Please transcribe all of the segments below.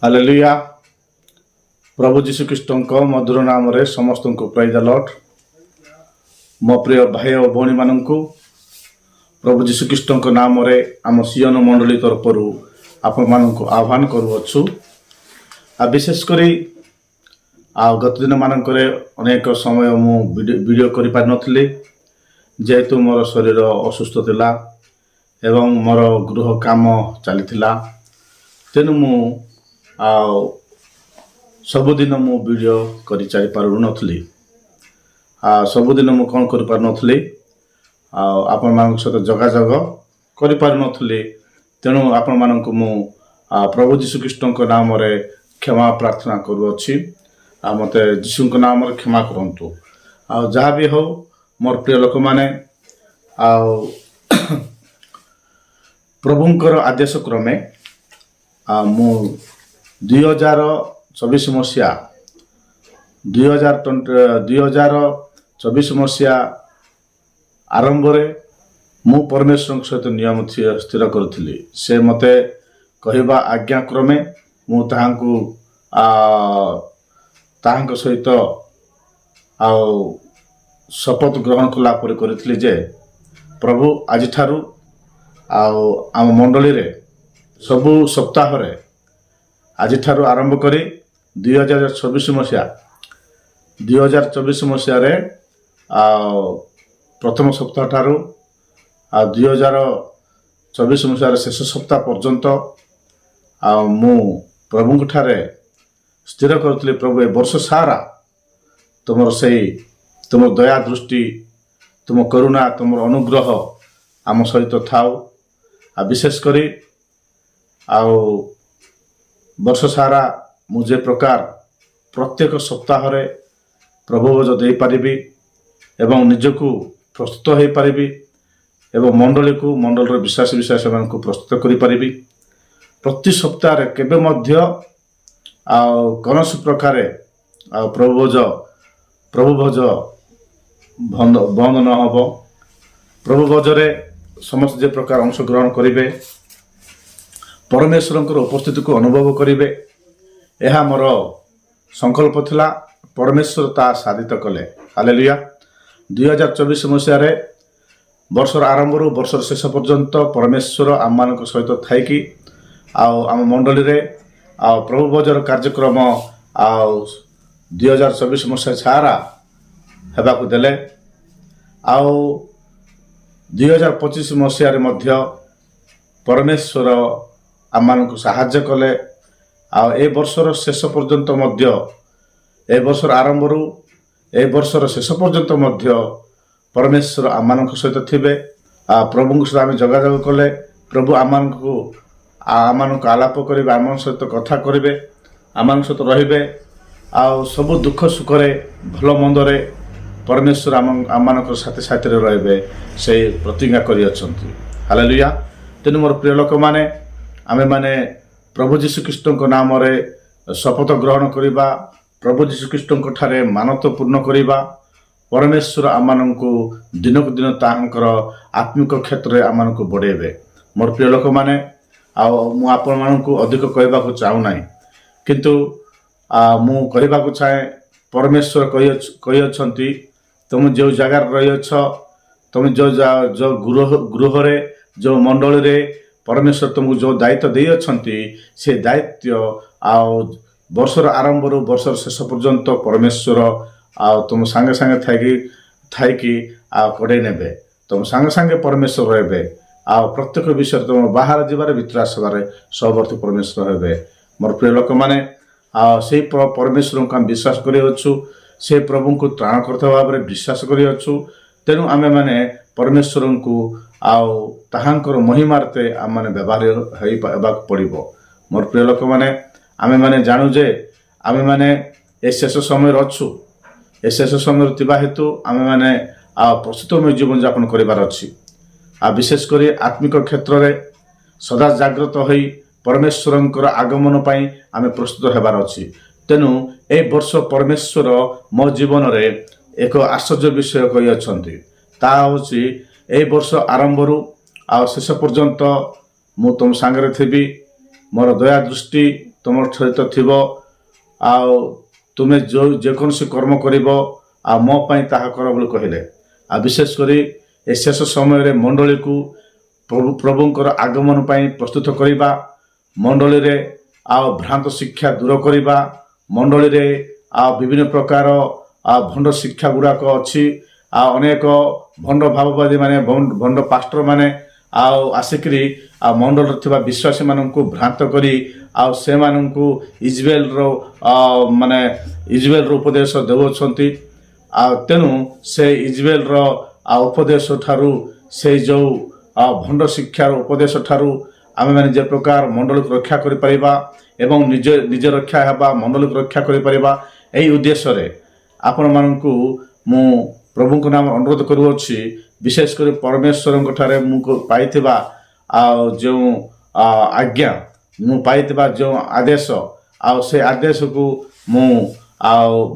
Hallelujah. प्रभु जीशु ख्रीष्टଙ୍କ मधुर नामରେ ସମସ୍ତଙ୍କୁ prize ଦ Lord. ମୋ ପ୍ରିୟ ଭାଇ ଓ ଭଉଣୀମାନଙ୍କୁ ପ୍ରଭୁ ଯୀଶୁ ଖ୍ରୀଷ୍ଟଙ୍କ ନାମରେ ଆମ ସିୟନ ମଣ୍ଡଳୀ ତରଫରୁ ଆପଣମାନଙ୍କୁ ଆହ୍ୱାନ କରୁଅଛୁ। ଆଉ ବିଶେଷ କରି ଗତ ଦିନମାନଙ୍କରେ ଅନେକ ସମୟ ମୁଁ ଭିଡ଼ିଓ କରିପାରିନଥିଲି, ଯେହେତୁ ମୋର ଶରୀର ଅସୁସ୍ଥ ଥିଲା ଏବଂ ମୋର ଗୃହ କାମ ଚାଲିଥିଲା। ତେଣୁ ମୁଁ ସବୁଦିନ ମୁଁ ଭିଡ଼ିଓ କରି ପାରୁନଥିଲି। ସବୁଦିନ ମୁଁ କ'ଣ କରିପାରୁନଥିଲି, ଆପଣମାନଙ୍କ ସହିତ ଯୋଗାଯୋଗ କରିପାରୁନଥିଲି। ତେଣୁ ଆପଣମାନଙ୍କୁ ମୁଁ ପ୍ରଭୁ ଯୀଶୁ ଖ୍ରୀଷ୍ଟଙ୍କ ନାମରେ କ୍ଷମା ପ୍ରାର୍ଥନା କରୁଅଛି। ମୋତେ ଯୀଶୁଙ୍କ ନାମରେ କ୍ଷମା କରନ୍ତୁ। ଯାହା ବି ହଉ ମୋର ପ୍ରିୟ ଲୋକମାନେ, ପ୍ରଭୁଙ୍କର ଆଦେଶ କ୍ରମେ ମୁଁ 2024 ମସିହା ଆରମ୍ଭରେ ମୁଁ ପରମେଶ୍ୱରଙ୍କ ସହିତ ନିୟମ ସ୍ଥିର କରୁଥିଲି। ସେ ମୋତେ କହିବା ଆଜ୍ଞା କ୍ରମେ ମୁଁ ତାହାଙ୍କ ସହିତ ଶପଥ ଗ୍ରହଣ କଲା ପରେ କରିଥିଲି ଯେ ପ୍ରଭୁ ଆଜିଠାରୁ ଆମ ମଣ୍ଡଳୀରେ ସବୁ ସପ୍ତାହରେ ଆଜିଠାରୁ ଆରମ୍ଭ କରି 2024 ମସିହାରେ ପ୍ରଥମ ସପ୍ତାହ ଠାରୁ 2024 ମସିହାର ଶେଷ ସପ୍ତାହ ପର୍ଯ୍ୟନ୍ତ ମୁଁ ପ୍ରଭୁଙ୍କ ଠାରେ ସ୍ଥିର କରୁଥିଲି, ପ୍ରଭୁ ଏ ବର୍ଷ ସାରା ତୁମର ଦୟା ଦୃଷ୍ଟି, ତୁମ କରୁଣା, ତୁମର ଅନୁଗ୍ରହ ଆମ ସହିତ ଥାଉ। ବିଶେଷ କରି ବର୍ଷ ସାରା ମୁଁ ଯେ ପ୍ରକାର ପ୍ରତ୍ୟେକ ସପ୍ତାହରେ ପ୍ରଭୁ ଭୋଜ ଦେଇପାରିବି ଏବଂ ନିଜକୁ ପ୍ରସ୍ତୁତ ହୋଇପାରିବି ଏବଂ ମଣ୍ଡଳୀର ବିଶ୍ୱାସ ସେମାନଙ୍କୁ ପ୍ରସ୍ତୁତ କରିପାରିବି। ପ୍ରତି ସପ୍ତାହରେ କେବେ ମଧ୍ୟ କୌଣସି ପ୍ରକାରେ ପ୍ରଭୁ ଭୋଜ ବନ୍ଦ ନ ହେବ। ପ୍ରଭୁ ଭୋଜରେ ସମସ୍ତେ ଯେ ପ୍ରକାର ଅଂଶଗ୍ରହଣ କରିବେ, ପରମେଶ୍ୱରଙ୍କର ଉପସ୍ଥିତିକୁ ଅନୁଭବ କରିବେ, ଏହା ମୋର ସଂକଳ୍ପ ଥିଲା। ପରମେଶ୍ୱର ତାହା ସାଧିତ କଲେ। ହାଲେଲୁୟା। 2024 ମସିହାରେ ବର୍ଷର ଆରମ୍ଭରୁ ବର୍ଷର ଶେଷ ପର୍ଯ୍ୟନ୍ତ ପରମେଶ୍ୱର ଆମମାନଙ୍କ ସହିତ ଥାଇକି ଆମ ମଣ୍ଡଳୀରେ ପ୍ରଭୁ ଭୋଜର କାର୍ଯ୍ୟକ୍ରମ 2024 ମସିହା ସାରା ହେବାକୁ ଦେଲେ। 2025 ମସିହାରେ ମଧ୍ୟ ପରମେଶ୍ୱର ଆମମାନଙ୍କୁ ସାହାଯ୍ୟ କଲେ। ଏ ବର୍ଷର ଶେଷ ପର୍ଯ୍ୟନ୍ତ ମଧ୍ୟ, ଏ ବର୍ଷର ଆରମ୍ଭରୁ ଏ ବର୍ଷର ଶେଷ ପର୍ଯ୍ୟନ୍ତ ମଧ୍ୟ ପରମେଶ୍ୱର ଆମମାନଙ୍କ ସହିତ ଥିବେ। ପ୍ରଭୁଙ୍କ ସହିତ ଆମେ ଯୋଗାଯୋଗ କଲେ ପ୍ରଭୁ ଆମମାନଙ୍କୁ ଆଲାପ କରିବେ, ଆମମାନଙ୍କ ସହିତ କଥା କରିବେ, ଆମମାନଙ୍କ ସହିତ ରହିବେ। ସବୁ ଦୁଃଖ ସୁଖରେ, ଭଲ ମନ୍ଦରେ ପରମେଶ୍ୱର ଆମମାନଙ୍କର ସାଥିରେ ରହିବେ, ସେ ପ୍ରତିଜ୍ଞା କରିଅଛନ୍ତି। ହାଲେଲୁୟା। ତେଣୁ ମୋର ପ୍ରିୟ ଲୋକମାନେ, ଆମେମାନେ ପ୍ରଭୁ ଯୀଶୁ ଖ୍ରୀଷ୍ଟଙ୍କ ନାମରେ ଶପଥ ଗ୍ରହଣ କରିବା, ପ୍ରଭୁ ଯୀଶୁ ଖ୍ରୀଷ୍ଟଙ୍କ ଠାରେ ମାନତ ପୂର୍ଣ୍ଣ କରିବା। ପରମେଶ୍ୱର ଆମମାନଙ୍କୁ ଦିନକୁ ଦିନ ତାହାଙ୍କର ଆତ୍ମିକ କ୍ଷେତ୍ରରେ ଆମମାନଙ୍କୁ ବଢ଼େଇବେ। ମୋର ପ୍ରିୟ ଲୋକମାନେ, ମୁଁ ଆପଣମାନଙ୍କୁ ଅଧିକ କହିବାକୁ ଚାହୁଁନାହିଁ, କିନ୍ତୁ ମୁଁ କହିବାକୁ ଚାହେଁ, ପରମେଶ୍ୱର କହିଅଛନ୍ତି, ତୁମେ ଯେଉଁ ଜାଗାରେ ରହିଅଛ, ତୁମେ ଯେଉଁ ଗୃହରେ, ଯେଉଁ ମଣ୍ଡଳୀରେ ପରମେଶ୍ୱର ତୁମକୁ ଯେଉଁ ଦାୟିତ୍ୱ ଦେଇଅଛନ୍ତି, ସେ ଦାୟିତ୍ୱ ବର୍ଷର ଆରମ୍ଭରୁ ବର୍ଷର ଶେଷ ପର୍ଯ୍ୟନ୍ତ ପରମେଶ୍ୱର ତୁମ ସାଙ୍ଗେ ସାଙ୍ଗେ ଥାଇକି କଢ଼େଇ ନେବେ। ତୁମ ସାଙ୍ଗେ ସାଙ୍ଗେ ପରମେଶ୍ୱର ରହିବେ। ପ୍ରତ୍ୟେକ ବିଷୟରେ ତୁମ ବାହାରେ ଯିବାରେ, ଭିତରେ ଆସିବାରେ ସହବର୍ତ୍ତୀ ପରମେଶ୍ୱର ହେବେ। ମୋର ପ୍ରିୟ ଲୋକମାନେ, ସେଇ ପରମେଶ୍ୱରଙ୍କୁ ଆମେ ବିଶ୍ୱାସ କରିଅଛୁ, ସେ ପ୍ରଭୁଙ୍କୁ ତ୍ରାଣକର୍ତ୍ତା ଭାବରେ ବିଶ୍ୱାସ କରିଅଛୁ। ତେଣୁ ଆମେମାନେ ପରମେଶ୍ୱରଙ୍କୁ ତାହାଙ୍କର ମହିମାର୍ଥେ ଆମେମାନେ ବ୍ୟବହାର ହେବାକୁ ପଡ଼ିବ। ମୋର ପ୍ରିୟ ଲୋକମାନେ, ଆମେମାନେ ଜାଣୁ ଯେ ଆମେମାନେ ଏ ଶେଷ ସମୟରେ ଅଛୁ। ଏ ଶେଷ ସମୟରେ ଥିବା ହେତୁ ଆମେମାନେ ପ୍ରସ୍ତୁତମୟ ଜୀବନଯାପନ କରିବାର ଅଛି। ବିଶେଷ କରି ଆତ୍ମିକ କ୍ଷେତ୍ରରେ ସଦା ଜାଗ୍ରତ ହୋଇ ପରମେଶ୍ୱରଙ୍କର ଆଗମନ ପାଇଁ ଆମେ ପ୍ରସ୍ତୁତ ହେବାର ଅଛି। ତେଣୁ ଏ ବର୍ଷ ପରମେଶ୍ୱର ମୋ ଜୀବନରେ ଏକ ଆଶ୍ଚର୍ଯ୍ୟ ବିଷୟ କହିଅଛନ୍ତି। ତାହା ହେଉଛି, ଏହି ବର୍ଷ ଆରମ୍ଭରୁ ଶେଷ ପର୍ଯ୍ୟନ୍ତ ମୁଁ ତୁମ ସାଙ୍ଗରେ ଥିବି। ମୋର ଦୟା ଦୃଷ୍ଟି, तुम सहित थिब आउ तुमे जो जेकोसी कर्म करिब आ मो पई ताहा कर बोली कहले आ विशेष करी ए शेष समय रे मंडली को प्रभुंकर आगमन पई प्रस्तुत करिबा मंडली रे आ भ्रांत शिक्षा दूर करिबा मंडली रे आ विभिन्न प्रकार आ भंड शिक्षा गुड़ाक अच्छी आ अनेक भंड भाववादी माने भंड पास्टर माने आसिकरी आ मंडल थिबा विश्वासी माननकु भ्रांत करी आ से माननकु इजराइल रो माने इजराइल रो उपदेश देवछंती आ तेनु से इजराइल रो उपदेश ठारू से जो भंड शिक्षार उपदेश ठारू आमे माने जे प्रकार मंडल को रक्षा करि परिबा एवं निज रक्षा हेबा मंडल को रक्षा करि परिबा एई उद्देश्य रे आपण माननकु मु प्रभु को नाम अनुरोध करूछि विशेष कर परमेश्वर ठारे मु पाइथिबा जो आज्ञा मु पाइथिबा जो आदेश आ से आदेश को मु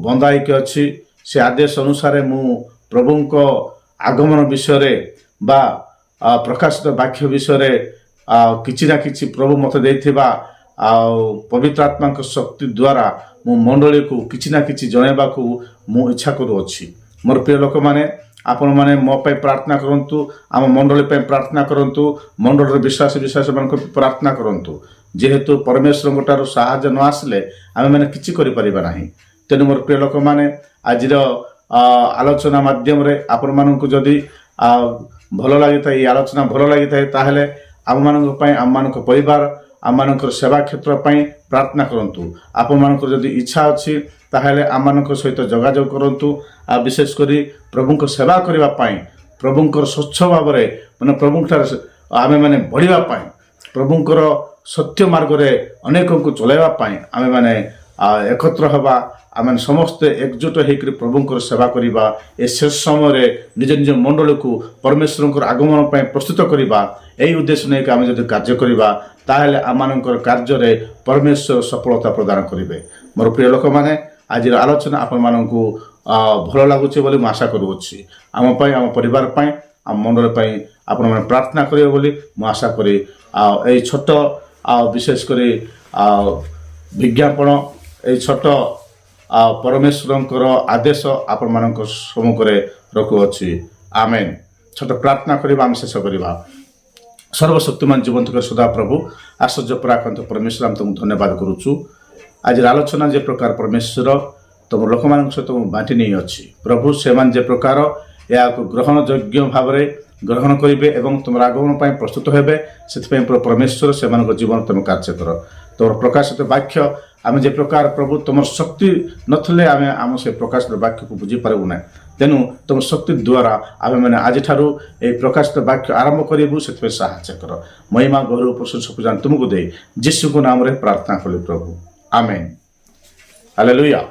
बंदाई के अच्छी से आदेश अनुसार मु प्रभु को आगमन विषय रे बा प्रकाशित वाक्य विषय रे किछि ना किछि प्रभु मत देथिबा पवित्र आत्मा को शक्ति द्वारा मु मंडली को किछि ना किछि जणेबा को मु इच्छा करूछि। मोर प्रिय लोक माने आपण माने मो पे प्रार्थना करंतु आम मंडली पे प्रार्थना करंतु मंडल विश्वास मान प्रार्थना करंतु जेहेतु परमेश्वर गोटार साहाय्य न आसले आम मैंने किछि करि परिबा नाही। तेनु मोर प्रिय लोक माने आजिर आलोचना माध्यम रे आपण माननकु जदि भल लगी था ये आलोचना भल लगी था ताहले आम मानक पई आम मानक परिवार आम मानकर सेवा क्षेत्र पई प्रार्थना करंतु। आपण मानकर जदि इच्छा अछि ताहले आम मानक सहित जोगाजोग करंतु आ विशेष करी प्रभु को सेवा करबा पई प्रभुंकर स्वच्छ भाव रे माने प्रभुंठार आमे माने बढ़िबा पई प्रभुंकर सत्य मार्ग रे अनेक को चलाइबा पई आमे माने एकत्र हवा आम समस्ते एकजुट होकर प्रभुंकर सेवा करवा ए शेष समय रे निज निज मंडल को परमेश्वर आगमन पर प्रस्तुत करवा यही उद्देश्य नहीं आम जब कार्य करवा ताहले आम कार्य रे परमेश्वर सफलता प्रदान करेंगे। मोर प्रिय लोक मैंने आज आलोचना आपण मानू भल लगुच बोली आशा करुच्ची आम परिवार आम मंडल आपण मैंने प्रार्थना करेंगे बोली आशा करी यही छोट विशेष करी विज्ञापन यही छोट परमेश्वर आदेश आपण मान सम्मुख रखुअछि। आमेन। छोट प्रार्थना करबा हम शेष करबा। सर्वशक्तिमान जीवंत सदा प्रभु आश्चर्य पराक्रम परमेश्वर हम तुमको धन्यवाद करुचु। आज आलोचना जे प्रकार परमेश्वर तुम लोक मान सहित बांटी नहीं अच्छी प्रभु से जे प्रकार या ग्रहण योग्य भाव में ग्रहण करेंगे और तुम आगमन पर प्रस्तुत होबे से परमेश्वर से जीवन तुम कार्य कर तुम प्रकाशित वाक्य आम जे प्रकार प्रभु तुम शक्ति नथिले आम आम से प्रकाशित वाक्य को बुझी पारू ना तेणु तुम शक्ति द्वारा आम मैंने आज ठारू ये प्रकाशित वाक्य आरंभ करूँ से साहाय्य कर महिमा गौरव प्रशंसा तुमको दे यीशु को नाम रे प्रार्थना कलु प्रभु। आमेन। हालेलुया।